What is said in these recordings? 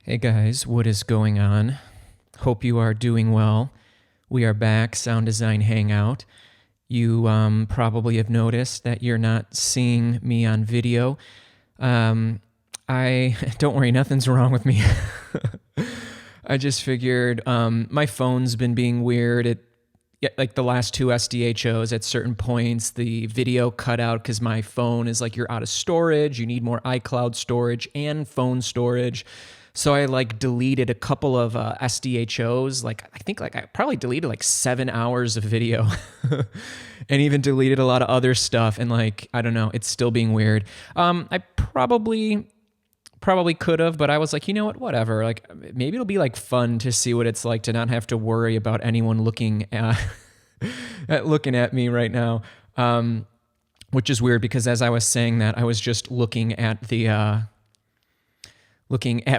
Hey guys, what is going on? Hope you are doing well. We are back, Sound Design Hangout. You probably have noticed that you're not seeing me on video. I don't worry, nothing's wrong with me. I just figured my phone's been being weird. Like the last two SDHOs, at certain points, the video cut out because my phone is like, you're out of storage. You need more iCloud storage and phone storage. So I deleted a couple of SDHOs. I probably deleted like 7 hours of video and even deleted a lot of other stuff. And I don't know, it's still being weird. I probably could have, but I was like, you know what, whatever. Maybe it'll be fun to see what it's like to not have to worry about anyone looking at me right now. Which is weird because as I was saying that, I was just looking at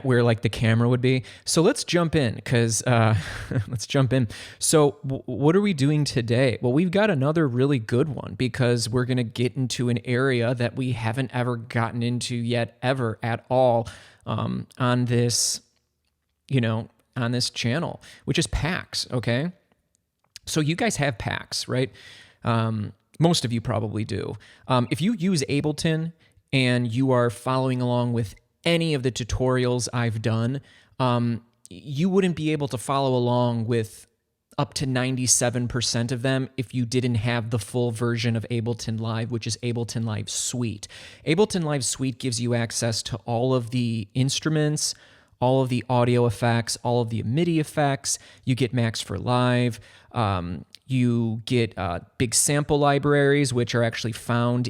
where the camera would be. So let's jump in because let's jump in. So what are we doing today? Well, we've got another really good one because we're going to get into an area that we haven't ever gotten into yet ever at all on this, on this channel, which is packs. Okay. So you guys have packs, right? Most of you probably do. If you use Ableton and you are following along with any of the tutorials I've done, you wouldn't be able to follow along with up to 97% of them if you didn't have the full version of Ableton Live, which is Ableton Live Suite. Ableton Live Suite gives you access to all of the instruments, all of the audio effects, all of the MIDI effects. You get Max for Live. You get big sample libraries, which are actually found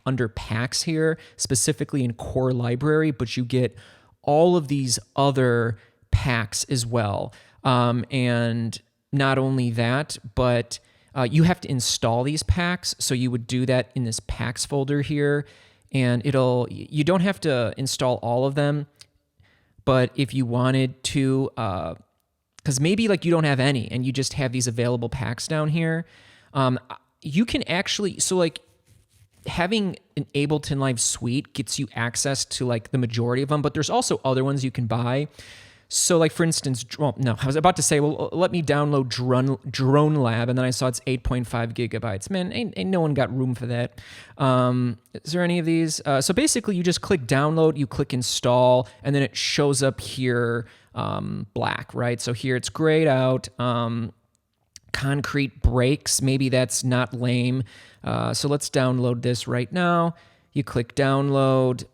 under packs here, specifically in Core Library, but you get all of these other packs as well. And not only that, but you have to install these packs. So you would do that in this packs folder here, and you don't have to install all of them, but if you wanted to, because maybe you don't have any and you just have these available packs down here, you can actually, having an Ableton Live Suite gets you access to the majority of them, but there's also other ones you can buy. So for instance, I was about to say, well, let me download Drone Lab, and then I saw it's 8.5 gigabytes. Man, ain't no one got room for that. Is there any of these? So basically you just click download, you click install, and then it shows up here black, right? So here it's grayed out. Concrete breaks, maybe that's not lame. So let's download this right now. You click download,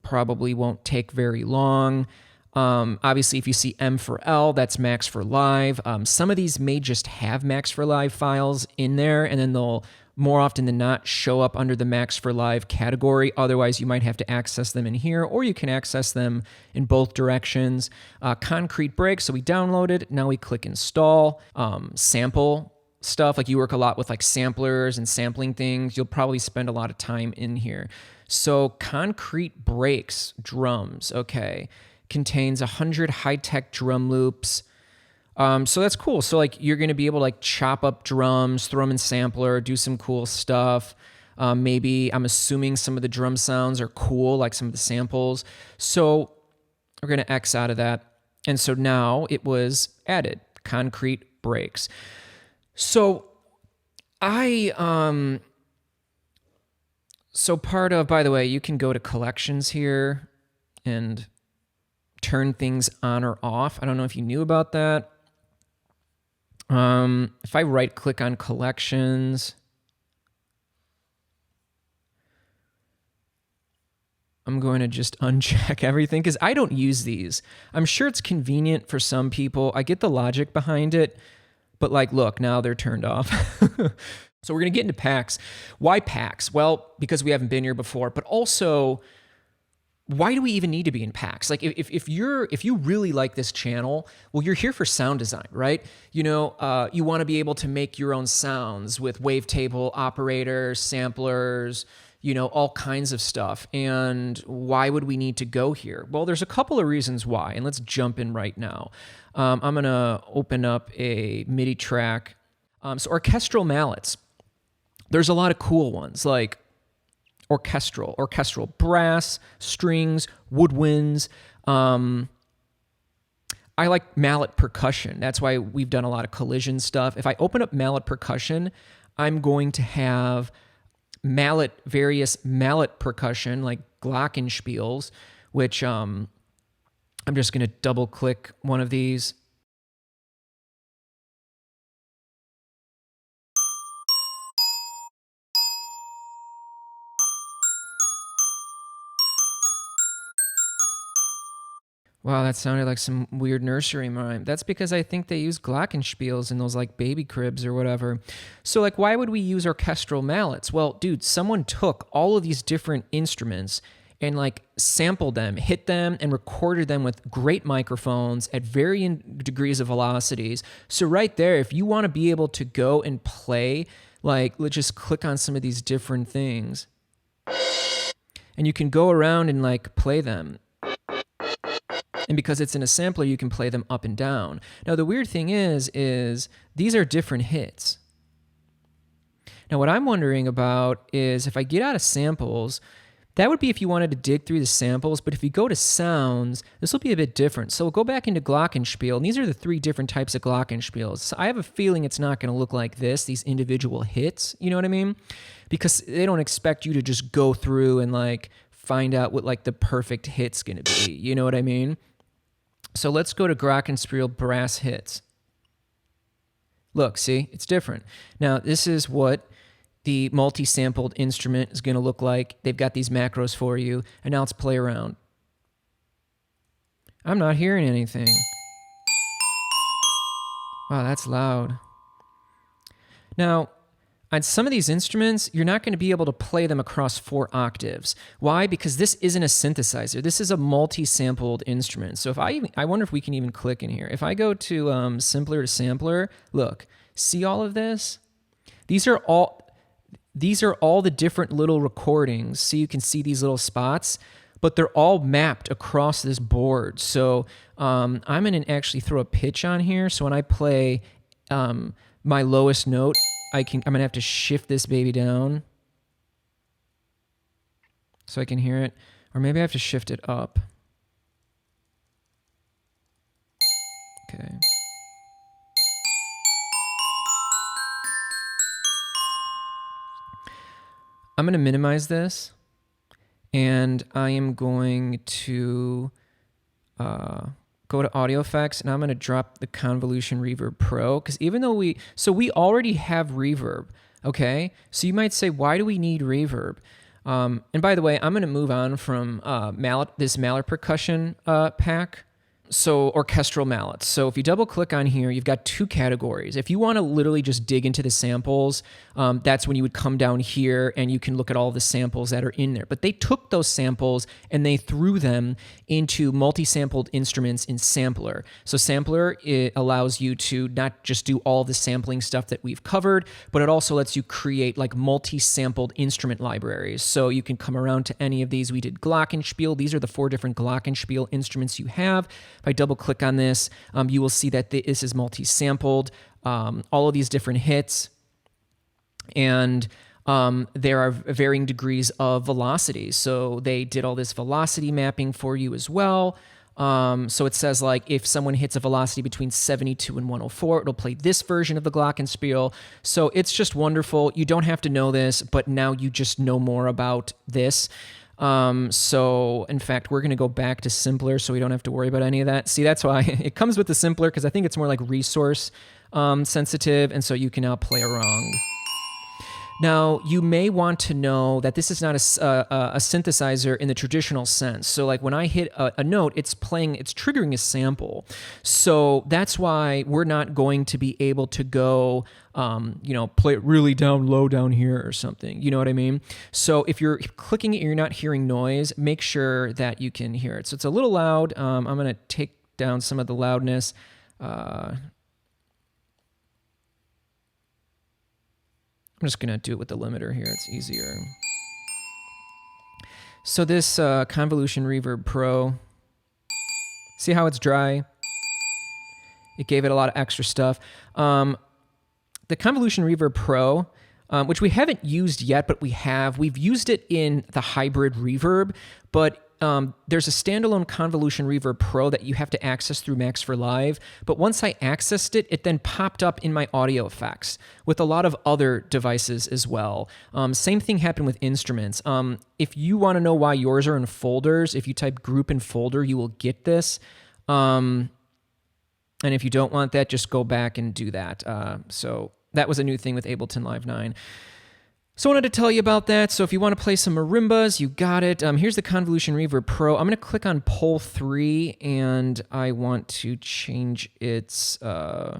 probably won't take very long. Obviously, if you see M for L, that's Max for Live. Some of these may just have Max for Live files in there, and then they'll more often than not show up under the Max for Live category. Otherwise, you might have to access them in here, or you can access them in both directions. Concrete break, so we downloaded. Now we click install. Sample stuff, you work a lot with samplers and sampling things. You'll probably spend a lot of time in here. So Concrete Breaks drums, okay. Contains 100 high-tech drum loops. So that's cool. So you're going to be able to chop up drums, throw them in sampler, do some cool stuff. Maybe I'm assuming some of the drum sounds are cool, some of the samples. So we're going to X out of that. And so now it was added, Concrete Breaks. So so part of, by the way, you can go to collections here and turn things on or off. I don't know if you knew about that. If I right click on collections, I'm going to just uncheck everything because I don't use these. I'm sure it's convenient for some people. I get the logic behind it, but look, now they're turned off. So we're going to get into packs. Why packs? Well, because we haven't been here before, but also, why do we even need to be in packs? If you really like this channel, well, you're here for sound design, right? You want to be able to make your own sounds with wavetable operators, samplers, all kinds of stuff. And why would we need to go here? Well, there's a couple of reasons why, and let's jump in right now. I'm going to open up a MIDI track. So orchestral mallets. There's a lot of cool ones, orchestral, brass, strings, woodwinds. I like mallet percussion. That's why we've done a lot of collision stuff. If I open up mallet percussion, I'm going to have various mallet percussion, like glockenspiels, which I'm just going to double click one of these. Wow, that sounded like some weird nursery rhyme. That's because I think they use glockenspiels in those like baby cribs or whatever. So like, why would we use orchestral mallets? Well, dude, someone took all of these different instruments and like sampled them, hit them, and recorded them with great microphones at varying degrees of velocities. So right there, if you want to be able to go and play, like, let's just click on some of these different things. And you can go around and like play them. And because it's in a sampler, you can play them up and down. Now, the weird thing is these are different hits. Now, what I'm wondering about is if I get out of samples, that would be if you wanted to dig through the samples, but if you go to sounds, this will be a bit different. So we'll go back into glockenspiel, and these are the 3 different types of glockenspiels. So I have a feeling it's not going to look like this, these individual hits, you know what I mean? Because they don't expect you to just go through and like find out what like the perfect hit's going to be, you know what I mean? So let's go to glockenspiel brass hits. Look, see, it's different. Now, this is what the multi-sampled instrument is going to look like. They've got these macros for you, and now let's play around. I'm not hearing anything. Wow, that's loud. Now, on some of these instruments, you're not going to be able to play them across 4 octaves. Why? Because this isn't a synthesizer. This is a multi-sampled instrument. So if I wonder if we can even click in here. If I go to simpler to sampler, look, see all of this? These are all the different little recordings. So you can see these little spots, but they're all mapped across this board. So I'm going to actually throw a pitch on here. So when I play my lowest note, I'm going to have to shift this baby down so I can hear it. Or maybe I have to shift it up. Okay. I'm going to minimize this, and I am going to go to audio effects, and I'm going to drop the convolution reverb pro, because even though we already have reverb, okay? So you might say, why do we need reverb? And by the way, I'm going to move on from this mallet percussion pack. So orchestral mallets. So if you double click on here, you've got 2 categories. If you want to literally just dig into the samples, that's when you would come down here and you can look at all the samples that are in there. But they took those samples and they threw them into multi-sampled instruments in Sampler. So Sampler, it allows you to not just do all the sampling stuff that we've covered, but it also lets you create like multi-sampled instrument libraries. So you can come around to any of these. We did Glockenspiel. These are the 4 different Glockenspiel instruments you have. If I double click on this, you will see that this is multi-sampled, all of these different hits, and there are varying degrees of velocity. So they did all this velocity mapping for you as well. So it says like if someone hits a velocity between 72 and 104, it'll play this version of the Glockenspiel. So it's just wonderful. You don't have to know this, but now you just know more about this. So in fact, we're going to go back to simpler so we don't have to worry about any of that. See, that's why it comes with the simpler, because I think it's more like resource sensitive, and so you can now play along. Now, you may want to know that this is not a synthesizer in the traditional sense. So like when I hit a note, it's triggering a sample. So that's why we're not going to be able to go, play it really low down here or something. You know what I mean? So if you're clicking it and you're not hearing noise, make sure that you can hear it. So it's a little loud. I'm going to take down some of the loudness. I'm just going to do it with the limiter here. It's easier. So this Convolution Reverb Pro, see how it's dry? It gave it a lot of extra stuff. The Convolution Reverb Pro, which we haven't used yet, but we've used it in the hybrid reverb, but there's a standalone Convolution Reverb Pro that you have to access through Max for Live. But once I accessed it, it then popped up in my audio effects with a lot of other devices as well. Same thing happened with instruments. If you want to know why yours are in folders, if you type group and folder, you will get this. And if you don't want that, just go back and do that. So that was a new thing with Ableton Live 9. So I wanted to tell you about that. So if you want to play some marimbas, you got it. Here's the Convolution Reverb Pro. I'm going to click on pole 3, and I want to change its... yeah.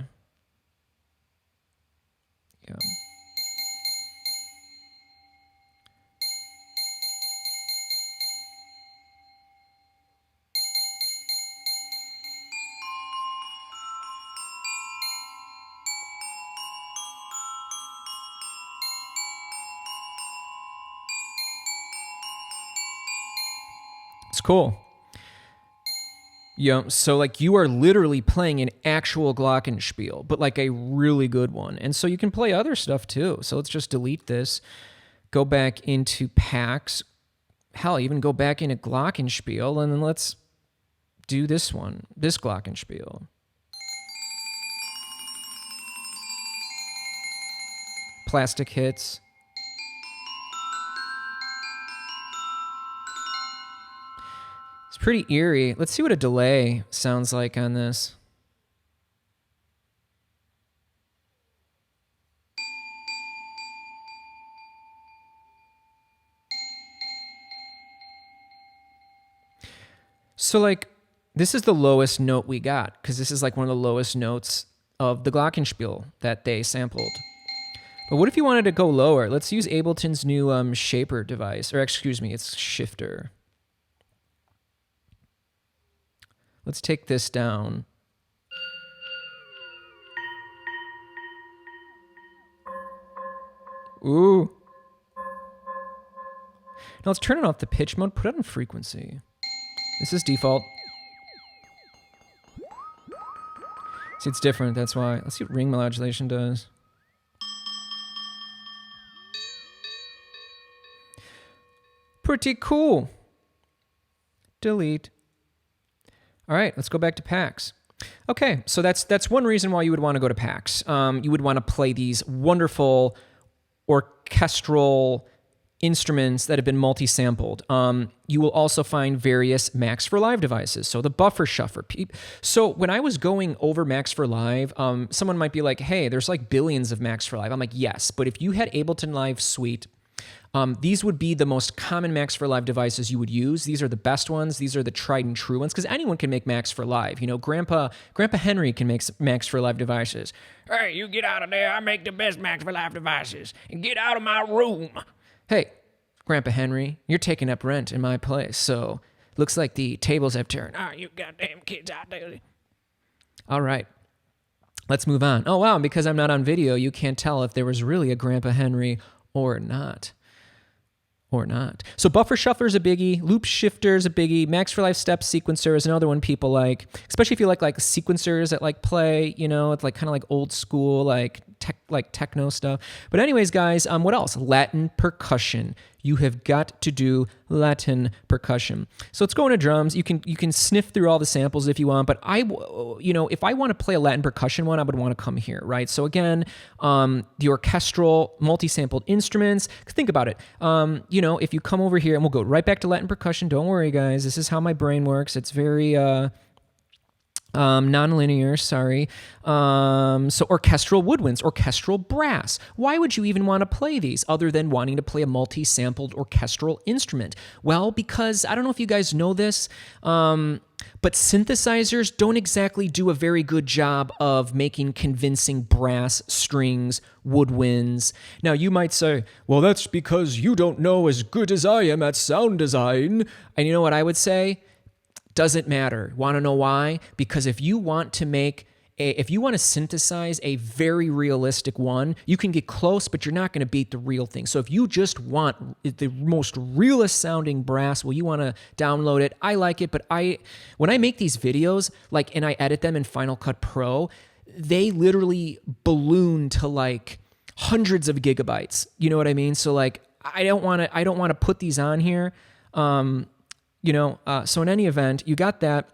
It's cool. Yeah, so like you are literally playing an actual glockenspiel, but like a really good one. And so you can play other stuff too. So let's just delete this, go back into packs. Hell, even go back into glockenspiel, and then let's do this one, this glockenspiel. Plastic hits. It's pretty eerie. Let's see what a delay sounds like on this. So like, this is the lowest note we got, because this is like one of the lowest notes of the glockenspiel that they sampled. But what if you wanted to go lower? Let's use Ableton's new shaper device, or excuse me, it's shifter. Let's take this down. Ooh. Now let's turn it off the pitch mode, put it on frequency. This is default. See, it's different, that's why. Let's see what ring modulation does. Pretty cool. Delete. All right, let's go back to packs. Okay, so that's one reason why you would want to go to packs. You would want to play these wonderful orchestral instruments that have been multi-sampled. You will also find various Max for Live devices. So the buffer shuffler. So when I was going over Max for Live, someone might be like, hey, there's like billions of Max for Live. I'm like, yes, but if you had Ableton Live Suite, these would be the most common Max for Live devices you would use. These are the best ones. These are the tried and true ones, because anyone can make Max for Live. You know, Grandpa Henry can make Max for Live devices. Hey, you get out of there. I make the best Max for Live devices. And get out of my room. Hey, Grandpa Henry, you're taking up rent in my place, so looks like the tables have turned. Oh, you goddamn kids out there. All right. Let's move on. Oh, wow, because I'm not on video, you can't tell if there was really a Grandpa Henry or not. So buffer shuffler is a biggie, loop shifter is a biggie, Max for Live step sequencer is another one people like, especially if you like sequencers that like play, you know, it's like kind of like old school, like techno stuff. But anyways, guys, what else? Latin percussion. You have got to do Latin percussion. So let's go into drums. You can sniff through all the samples if you want, but if I want to play a Latin percussion one, I would want to come here, right? So again, the orchestral multi-sampled instruments. Think about it. If you come over here, and we'll go right back to Latin percussion. Don't worry, guys. This is how my brain works. It's very non-linear, sorry. So orchestral woodwinds, orchestral brass. Why would you even want to play these other than wanting to play a multi-sampled orchestral instrument? Well, because I don't know if you guys know this, but synthesizers don't exactly do a very good job of making convincing brass, strings, woodwinds. Now, you might say, well, that's because you don't know as good as I am at sound design. And you know what I would say? Doesn't matter. Want to know why? Because if you want to synthesize a very realistic one, you can get close, but you're not going to beat the real thing. So if you just want the most realist sounding brass, well, you want to download it. I like it, but when I make these videos, and I edit them in Final Cut Pro, they literally balloon to like hundreds of gigabytes. You know what I mean? So I don't want to put these on here. So in any event, you got that.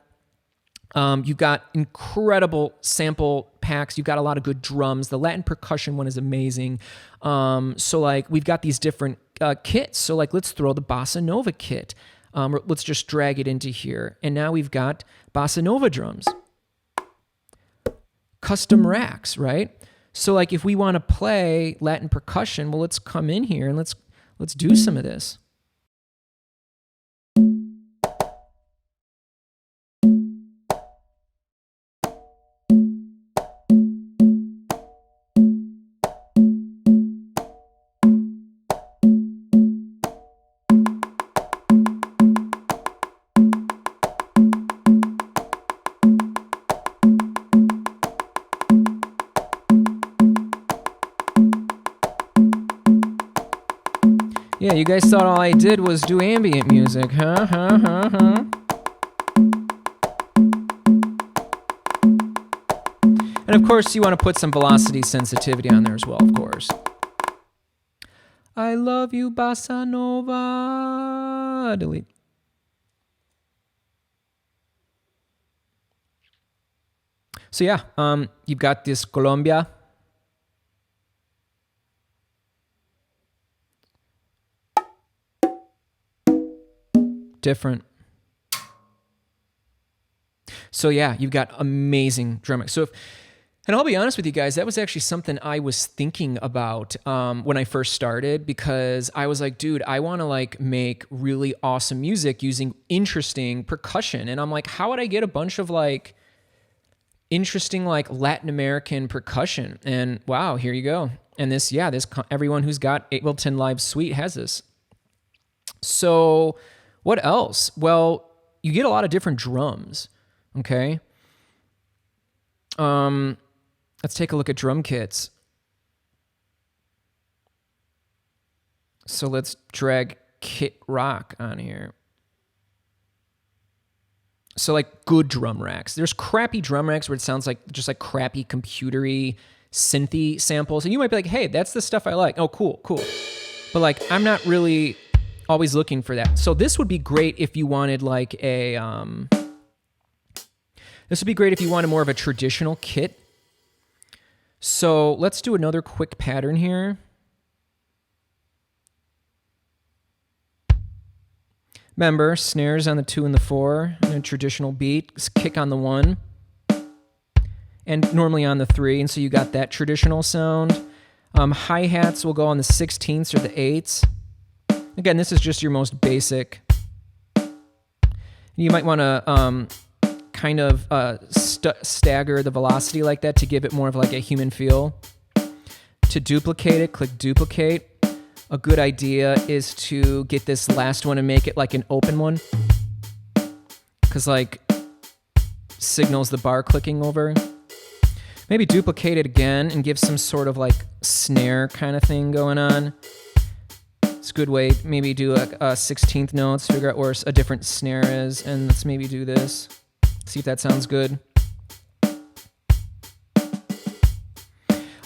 You've got incredible sample packs. You've got a lot of good drums. The Latin percussion one is amazing. So like we've got these different kits. So like let's throw the Bossa Nova kit. Let's just drag it into here. And now we've got Bossa Nova drums. Custom racks, right? So like if we want to play Latin percussion, well, let's come in here and let's do some of this. Yeah, you guys thought all I did was do ambient music, huh? And of course, you want to put some velocity sensitivity on there as well, of course. I love you, Bossa Nova. Delete. So yeah, you've got this Colombia. Different. So yeah, you've got amazing drumming. And I'll be honest with you guys, that was actually something I was thinking about when I first started, because I was like, dude, I want to like make really awesome music using interesting percussion. And I'm like, how would I get a bunch of like interesting like Latin American percussion? And wow, here you go. And this everyone who's got Ableton Live Suite has this. So what else? Well, you get a lot of different drums, okay? Let's take a look at drum kits. So let's drag Kit Rock on here. So like good drum racks. There's crappy drum racks where it sounds like just like crappy computery synthy samples. And you might be like, hey, that's the stuff I like. Oh, cool. But like, I'm not really always looking for that. So this would be great if you wanted like this would be great if you wanted more of a traditional kit. So let's do another quick pattern here. Remember, snares on the 2 and the 4, and a traditional beat, kick on the 1, and normally on the 3, and so you got that traditional sound. Hi-hats will go on the 16ths or the 8ths. Again, this is just your most basic. You might want to kind of stagger the velocity like that to give it more of like a human feel. To duplicate it, click duplicate. A good idea is to get this last one and make it like an open one, because like signals the bar clicking over. Maybe duplicate it again and give some sort of like snare kind of thing going on. It's a good way. Maybe do a 16th notes, figure out where a different snare is, and let's maybe do this. See if that sounds good.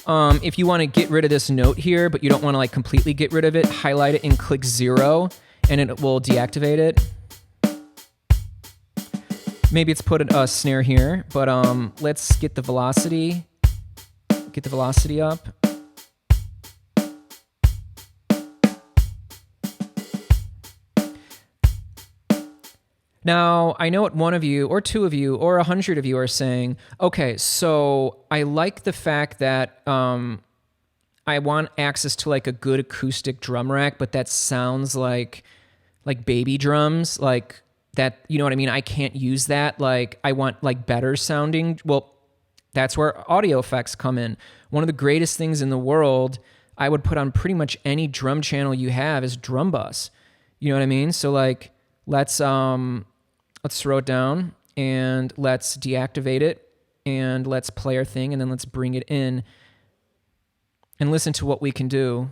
If you want to get rid of this note here, but you don't want to like completely get rid of it, highlight it and click 0, and it will deactivate it. Maybe it's put a snare here, but let's get the velocity. Get the velocity up. Now, I know what one of you, or 2 of you, or 100 of you are saying, okay, so I like the fact that I want access to like a good acoustic drum rack, but that sounds like baby drums, like that, you know what I mean? I can't use that. Like I want like better sounding. Well, that's where audio effects come in. One of the greatest things in the world I would put on pretty much any drum channel you have is drum bus. You know what I mean? So like, let's throw it down and let's deactivate it and let's play our thing and then let's bring it in and listen to what we can do.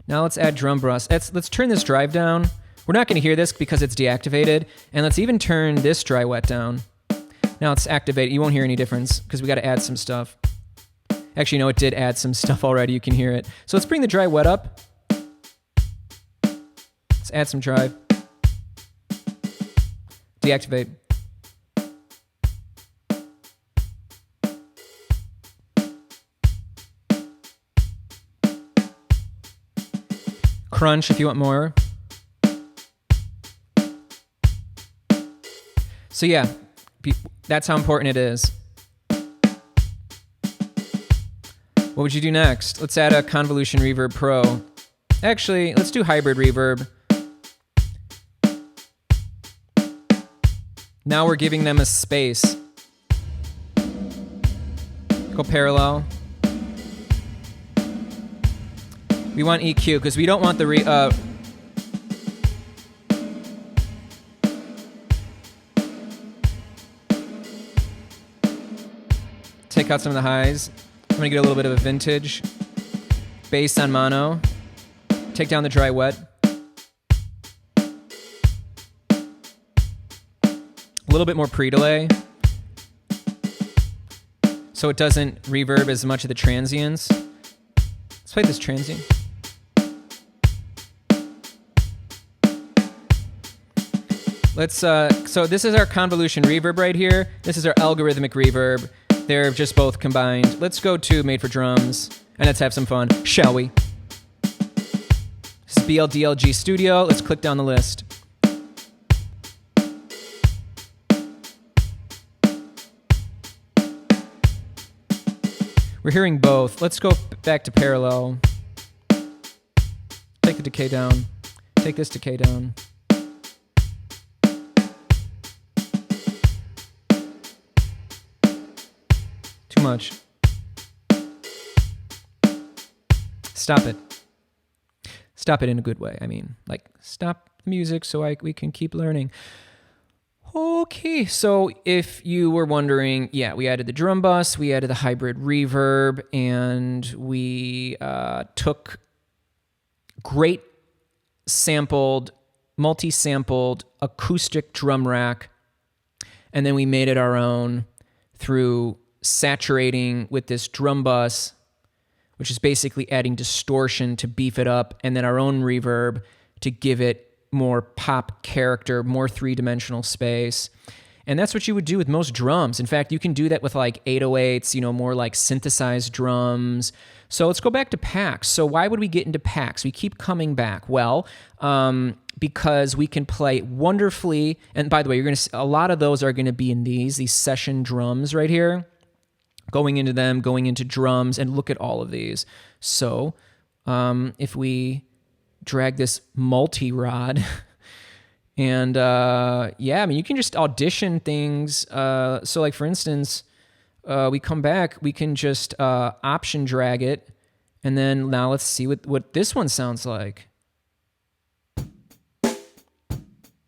Now let's add drum bus. Let's turn this drive down. We're not going to hear this because it's deactivated. And let's even turn this dry wet down. Now it's activated. You won't hear any difference because we got to add some stuff. Actually, no, it did add some stuff already. You can hear it. So let's bring the dry wet up. add some drive. Deactivate. Crunch if you want more. So yeah, that's how important it is. What would you do next? Let's add a Convolution Reverb Pro. Actually, let's do Hybrid Reverb. Now we're giving them a space. Go parallel. We want EQ because we don't want the take out some of the highs. I'm gonna get a little bit of a vintage. Bass on mono. Take down the dry wet. A little bit more pre-delay. So it doesn't reverb as much of the transients. Let's play this transient. So this is our convolution reverb right here. This is our algorithmic reverb. They're just both combined. Let's go to Made for Drums, and let's have some fun, shall we? This is BLDLG Studio. Let's click down the list. We're hearing both. Let's go back to parallel. Take the decay down. Take this decay down. Too much. Stop it. Stop it in a good way. I mean, like, stop the music so we can keep learning. Okay, so if you were wondering, yeah, we added the drum bus, we added the hybrid reverb, and we took great sampled, multi-sampled acoustic drum rack, and then we made it our own through saturating with this drum bus, which is basically adding distortion to beef it up, and then our own reverb to give it more pop character, more three-dimensional space. And that's what you would do with most drums. In fact, you can do that with like 808s, more like synthesized drums. So let's go back to packs. So why would we get into packs? We keep coming back. Well, because we can play wonderfully. And by the way, a lot of those are going to be in these session drums right here. Going into them, going into drums, and look at all of these. So if we drag this multi-rod, and yeah, I mean, you can just audition things. So like, for instance, we come back, we can just option drag it, and then now let's see what this one sounds like.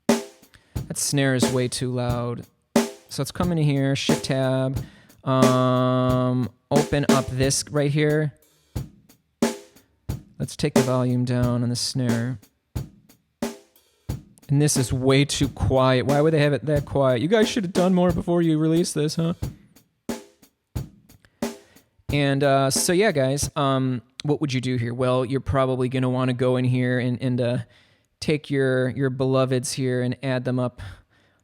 That snare is way too loud. So let's come in here, Shift Tab, open up this right here. Let's take the volume down on the snare. And this is way too quiet. Why would they have it that quiet? You guys should have done more before you released this, huh? And so yeah, guys, what would you do here? Well, you're probably going to want to go in here and take your beloveds here and add them up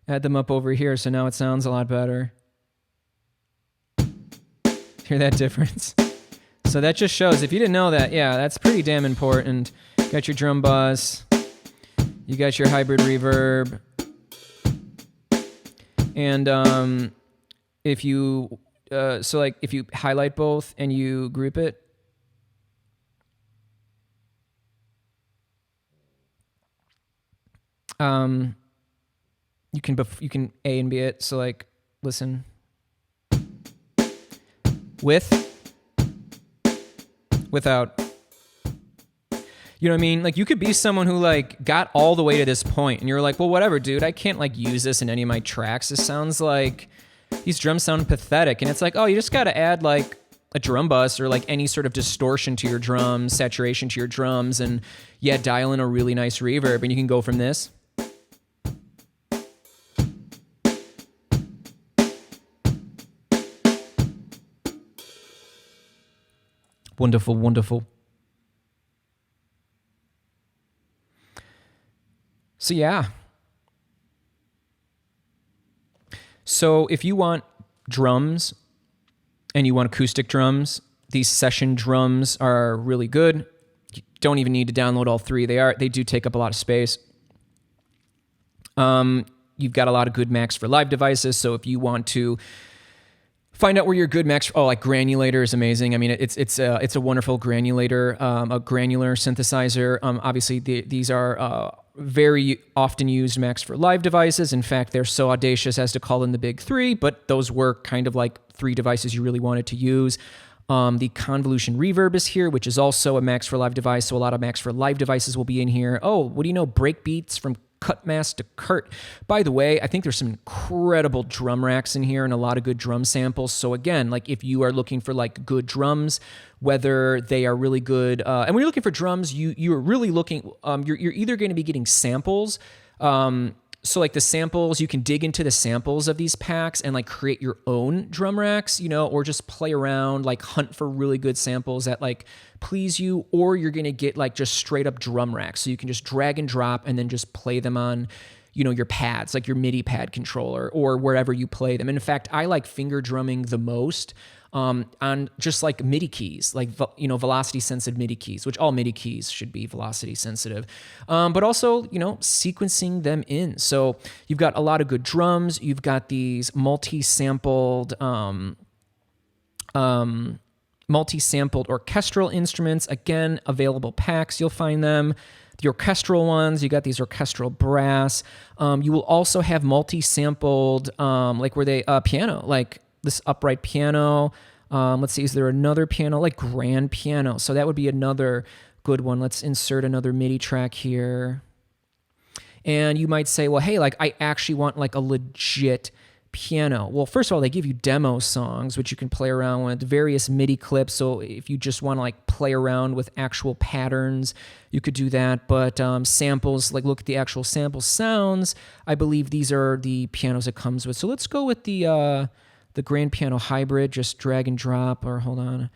over here. So now it sounds a lot better. Hear that difference? So that just shows, if you didn't know that, yeah, that's pretty damn important. You got your drum bus, you got your hybrid reverb, and if you if you highlight both and you group it, you can A and B it. So like, listen, without. You know what I mean? Like, you could be someone who like got all the way to this point and you're like, well, whatever, dude, I can't like use this in any of my tracks. This sounds like, these drums sound pathetic. And it's like, oh, you just got to add like a drum bus or like any sort of distortion to your drums, saturation to your drums, and yeah, dial in a really nice reverb, and you can go from this. Wonderful, wonderful. So yeah. So if you want drums and you want acoustic drums, these session drums are really good. You don't even need to download all three. They do take up a lot of space. You've got a lot of good Macs for live devices. So if you want to find out where your good Macs, like Granulator is amazing. I mean, it's a wonderful granulator, a granular synthesizer. Obviously, these are very often used Macs for live devices. In fact, they're so audacious as to call them the big three, but those were kind of like three devices you really wanted to use. The convolution reverb is here, which is also a Macs for live device. So a lot of Macs for live devices will be in here. Oh, what do you know? Breakbeats from Cutmass to Kurt. By the way, I think there's some incredible drum racks in here and a lot of good drum samples. So again, like if you are looking for like good drums, whether they are really good, and when you're looking for drums, you're really looking, you're either going to be getting samples. So like the samples, you can dig into the samples of these packs and like create your own drum racks, or just play around, like hunt for really good samples that like please you, or you're going to get like just straight up drum racks. So you can just drag and drop and then just play them on, your pads, like your MIDI pad controller or wherever you play them. And in fact, I like finger drumming the most on just like MIDI keys, like, velocity sensitive MIDI keys, which all MIDI keys should be velocity sensitive, but also, sequencing them in. So you've got a lot of good drums. You've got these multi-sampled orchestral instruments. Again, available packs, you'll find them. The orchestral ones, you got these orchestral brass. You will also have multi-sampled, like where they piano, like this upright piano. Let's see, is there another piano, like grand piano? So that would be another good one. Let's insert another MIDI track here. And you might say, well, hey, like I actually want like a legit piano. Well, first of all, they give you demo songs, which you can play around with, various MIDI clips. So if you just want to like play around with actual patterns, you could do that. But samples, like look at the actual sample sounds. I believe these are the pianos it comes with. So let's go with the grand piano hybrid, just drag and drop, or hold on.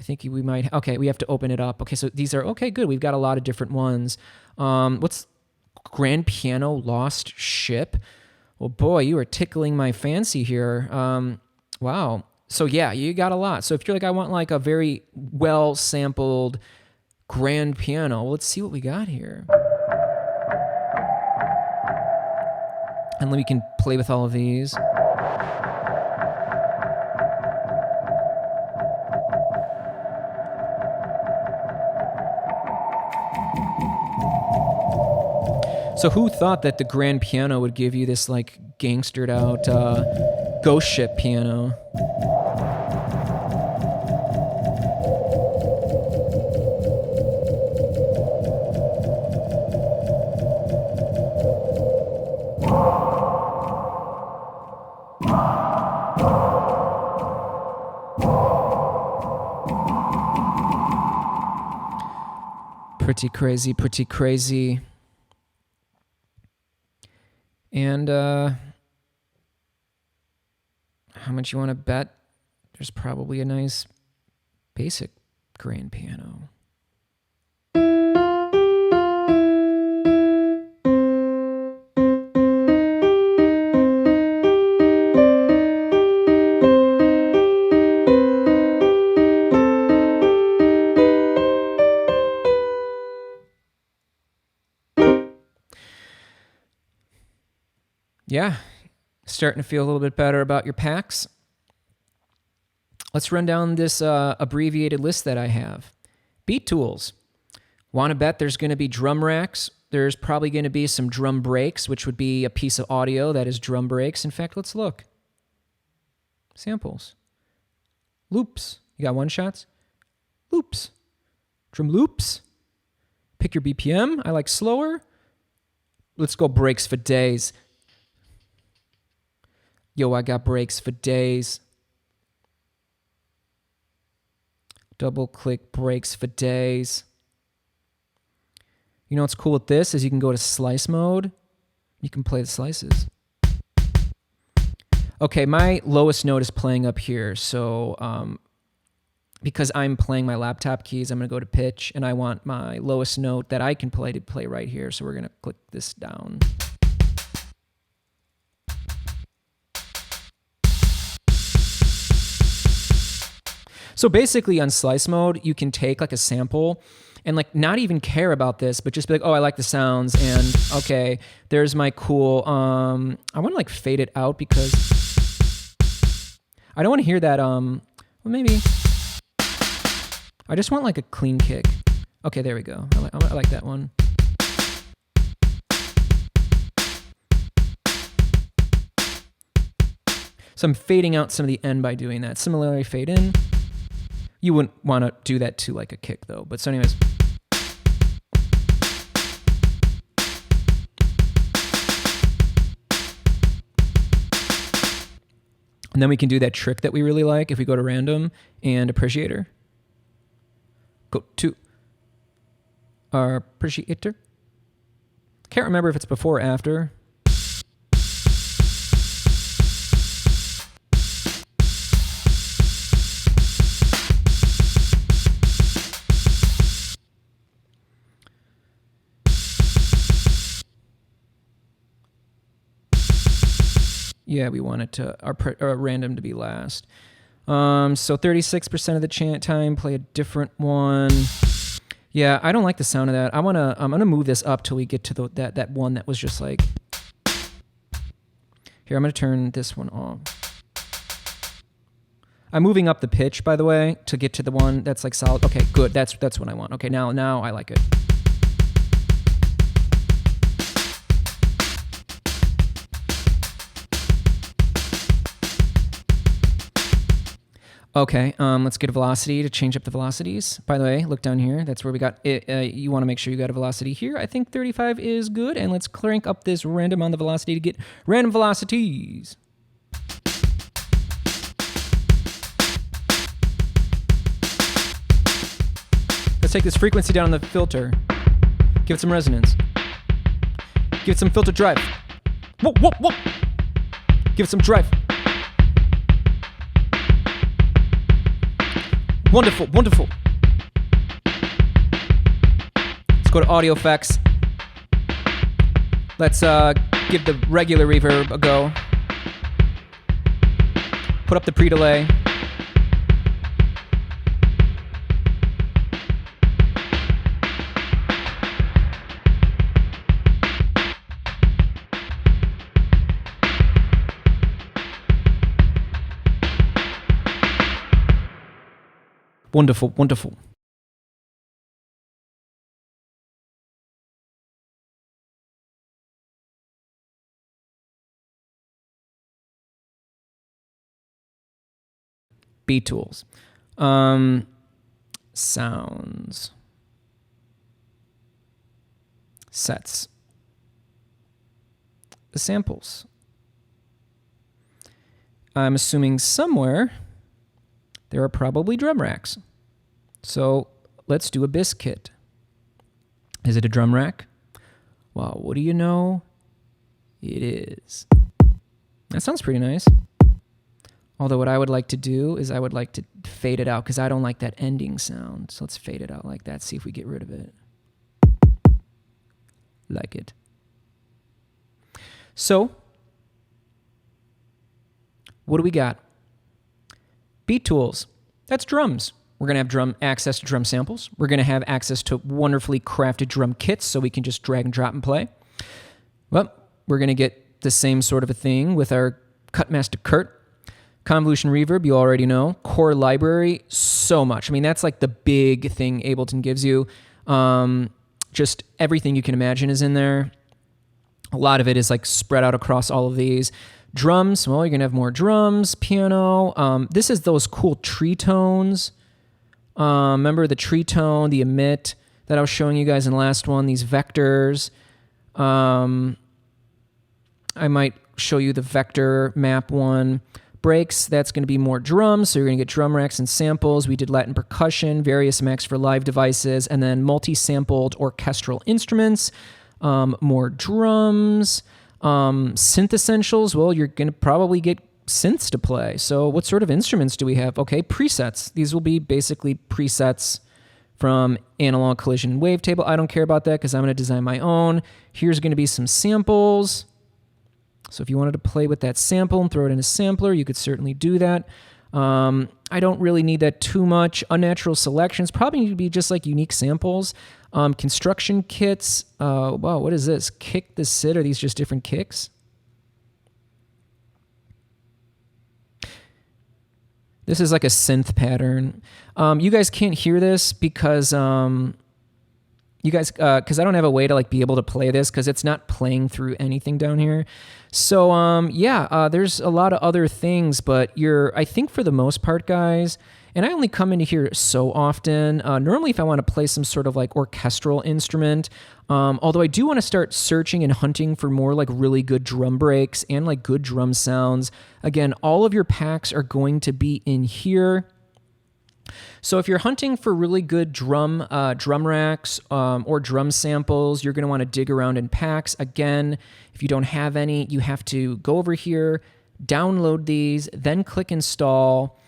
I think we might, okay, we have to open it up. Okay, so these are, okay, good. We've got a lot of different ones. What's grand piano lost ship? Well, boy, you are tickling my fancy here. Wow. So yeah, you got a lot. So if you're like, I want like a very well sampled grand piano, well, let's see what we got here. And then we can play with all of these. So who thought that the grand piano would give you this like gangstered out ghost ship piano? Pretty crazy, pretty crazy. And how much you want to bet? There's probably a nice basic grand piano. Yeah, starting to feel a little bit better about your packs. Let's run down this abbreviated list that I have. Beat tools. Want to bet there's going to be drum racks. There's probably going to be some drum breaks, which would be a piece of audio that is drum breaks. In fact, let's look. Samples. Loops. You got one shots? Loops. Drum loops. Pick your BPM. I like slower. Let's go breaks for days. Yo, I got breaks for days. Double click breaks for days. You know what's cool with this is you can go to slice mode. You can play the slices. Okay, my lowest note is playing up here. So because I'm playing my laptop keys, I'm going to go to pitch, and I want my lowest note that I can play to play right here. So we're going to click this down. So basically on slice mode, you can take like a sample and like not even care about this, but just be like, oh, I like the sounds, and okay, there's my cool, I want to like fade it out because I don't want to hear that, well, maybe, I just want like a clean kick. Okay, there we go. I like that one. So I'm fading out some of the end by doing that. Similarly, fade in. You wouldn't want to do that to like a kick though. But so anyways. And then we can do that trick that we really like. If we go to random and appreciator, go to our appreciator. Can't remember if it's before or after. Yeah, we want it to our random to be last. So 36% of the time, play a different one. Yeah, I don't like the sound of that. I'm gonna move this up till we get to that one that was just like. Here, I'm gonna turn this one off. I'm moving up the pitch, by the way, to get to the one that's like solid. Okay, good. That's what I want. Okay, now I like it. Okay, let's get a velocity to change up the velocities. By the way, look down here. That's where we got it. You want to make sure you got a velocity here. I think 35 is good, and let's crank up this random on the velocity to get random velocities. Let's take this frequency down on the filter. Give it some resonance. Give it some filter drive. Whoa, whoa, whoa. Give it some drive. Wonderful, wonderful. Let's go to audio effects. Let's give the regular reverb a go. Put up the pre-delay. Wonderful, wonderful. Beat tools. Sounds. Sets. The samples. I'm assuming somewhere there are probably drum racks. So let's do a biscuit. Is it a drum rack? Well, what do you know? It is. That sounds pretty nice. Although what I would like to do is I would like to fade it out because I don't like that ending sound. So let's fade it out like that. See if we get rid of it. Like it. So what do we got? Beat tools. That's drums. We're going to have access to drum samples. We're going to have access to wonderfully crafted drum kits so we can just drag and drop and play. Well, we're going to get the same sort of a thing with our Cutmaster Kurt. Convolution reverb, you already know. Core library, so much. I mean, that's like the big thing Ableton gives you. Just everything you can imagine is in there. A lot of it is like spread out across all of these. Drums, well, you're going to have more drums. Piano. This is those cool tree tones. Remember the tree tone, the emit that I was showing you guys in the last one, these vectors. I might show you the vector map one. Breaks, that's going to be more drums, so you're going to get drum racks and samples. We did Latin percussion, various Macs for live devices, and then multi-sampled orchestral instruments, more drums, synth essentials. Well, you're going to probably get synths to play. So what sort of instruments do we have? Okay, presets. These will be basically presets from Analog, Collision, and Wavetable. I don't care about that because I'm going to design my own. Here's going to be some samples. So if you wanted to play with that sample and throw it in a sampler, you could certainly do that. I don't really need that too much. Unnatural selections probably need to be just like unique samples. Construction kits. Wow, what is this? Kick the sit. Are these just different kicks? This is like a synth pattern. You guys can't hear this because because I don't have a way to like be able to play this because it's not playing through anything down here. So there's a lot of other things, but I think for the most part, guys, and I only come into here so often. Normally, if I want to play some sort of like orchestral instrument, although I do want to start searching and hunting for more like really good drum breaks and like good drum sounds. Again, all of your packs are going to be in here. So if you're hunting for really good drum racks or drum samples, you're going to want to dig around in packs. Again, if you don't have any, you have to go over here, download these, then click install.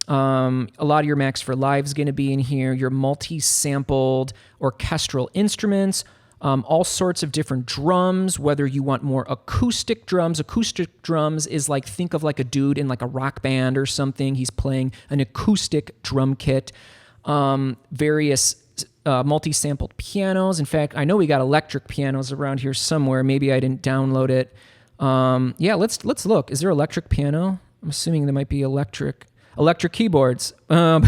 A lot of your Max for Live is going to be in here. Your multi-sampled orchestral instruments, all sorts of different drums, whether you want more acoustic drums. Acoustic drums is like, think of like a dude in like a rock band or something. He's playing an acoustic drum kit. Various multi-sampled pianos. In fact, I know we got electric pianos around here somewhere. Maybe I didn't download it. Let's look. Is there electric piano? I'm assuming there might be electric keyboards. No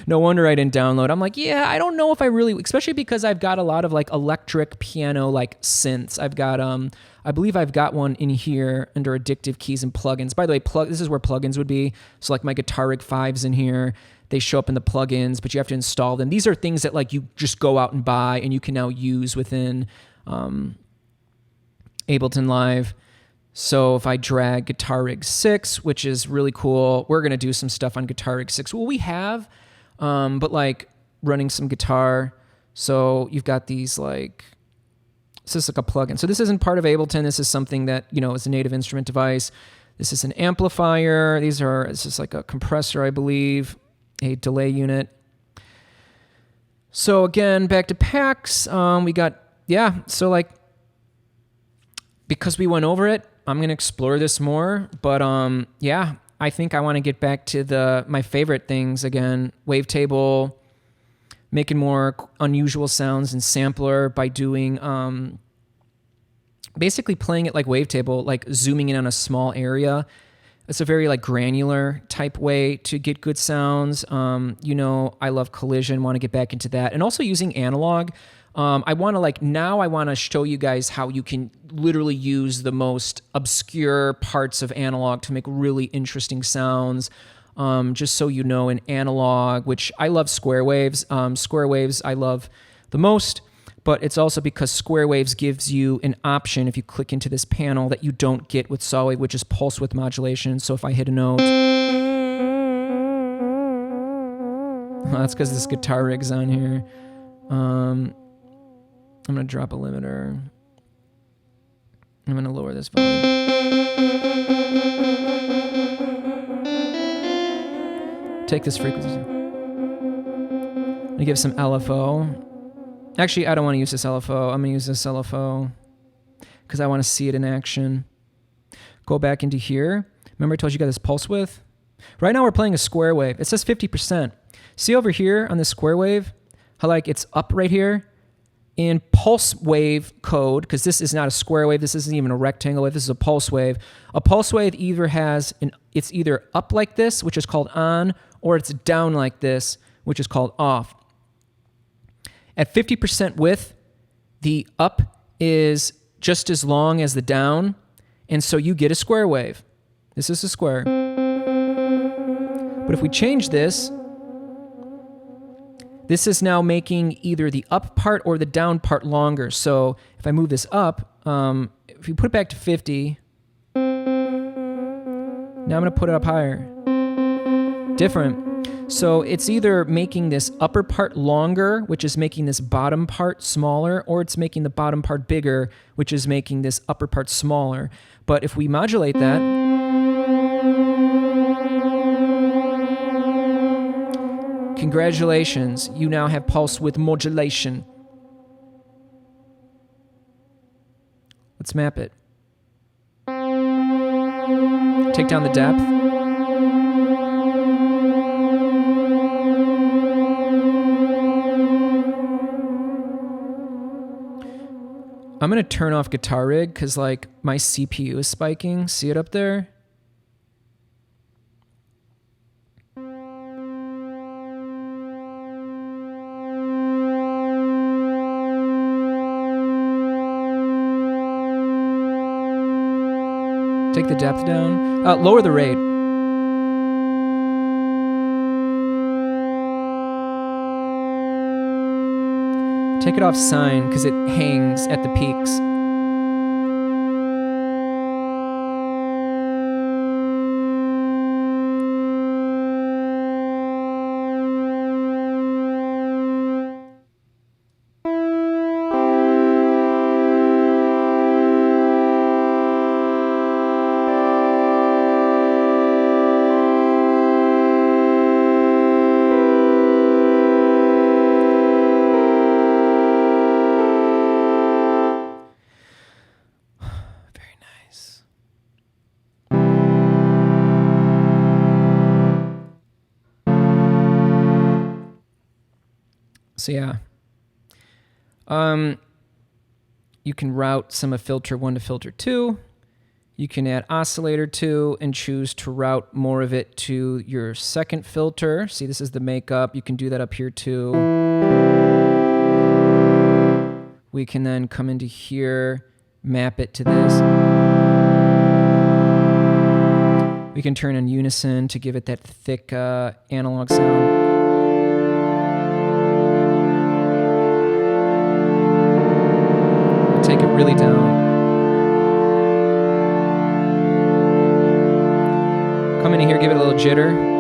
wonder I didn't download. I'm like, yeah, I don't know if I really, especially because I've got a lot of like electric piano like synths. I've got I believe I've got one in here under addictive keys and plugins. By the way, this is where plugins would be. So like my Guitar Rig 5's in here. They show up in the plugins, but you have to install them. These are things that like you just go out and buy and you can now use within Ableton Live. So if I drag Guitar Rig 6, which is really cool, we're going to do some stuff on Guitar Rig 6. Well, we have, but like running some guitar. So you've got these like, this is like a plugin. So this isn't part of Ableton. This is something that, is a native instrument device. This is an amplifier. It's just like a compressor, I believe, a delay unit. So again, back to packs. We got, so like, because we went over it, I'm going to explore this more, but I think I want to get back to my favorite things again. Wavetable, making more unusual sounds in sampler by doing basically playing it like Wavetable, like zooming in on a small area. It's a very like granular type way to get good sounds. I love Collision, want to get back into that, and also using analog. I want to show you guys how you can literally use the most obscure parts of analog to make really interesting sounds. Just so you know, in analog, which I love square waves. Square waves I love the most, but it's also because square waves gives you an option if you click into this panel that you don't get with saw wave, which is pulse width modulation. So if I hit a note, that's because this Guitar Rig's on here. I'm going to drop a limiter. I'm going to lower this volume. Take this frequency. I'm going to give some LFO. Actually, I don't want to use this LFO. I'm going to use this LFO because I want to see it in action. Go back into here. Remember I told you got this pulse width? Right now we're playing a square wave. It says 50%. See over here on the square wave how like it's up right here? In pulse wave code, because this is not a square wave, this isn't even a rectangle wave, this is a pulse wave. A pulse wave it's either up like this, which is called on, or it's down like this, which is called off. At 50% width, the up is just as long as the down, and so you get a square wave. This is a square. But if we change this, this is now making either the up part or the down part longer. So if I move this up, if you put it back to 50, now I'm going to put it up higher. Different. So it's either making this upper part longer, which is making this bottom part smaller, or it's making the bottom part bigger, which is making this upper part smaller. But if we modulate that, Congratulations, you now have pulse width modulation. Let's map it. Take down the depth. I'm going to turn off guitar rig because like my CPU is spiking. See it up there? Take the depth down. Lower the rate. Take it off sine because it hangs at the peaks. So yeah, you can route some of filter 1 to filter 2. You can add oscillator 2 and choose to route more of it to your second filter. See, this is the makeup. You can do that up here too. We can then come into here, map it to this. We can turn on unison to give it that thick analog sound. Take it really down. Come in here, give it a little jitter.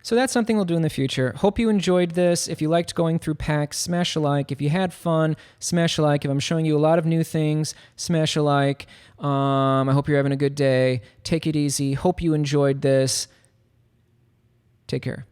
So that's something we'll do in the future. Hope you enjoyed this. If you liked going through packs, smash a like. If you had fun, smash a like. If I'm showing you a lot of new things, smash a like. I hope you're having a good day. Take it easy. Hope you enjoyed this. Take care.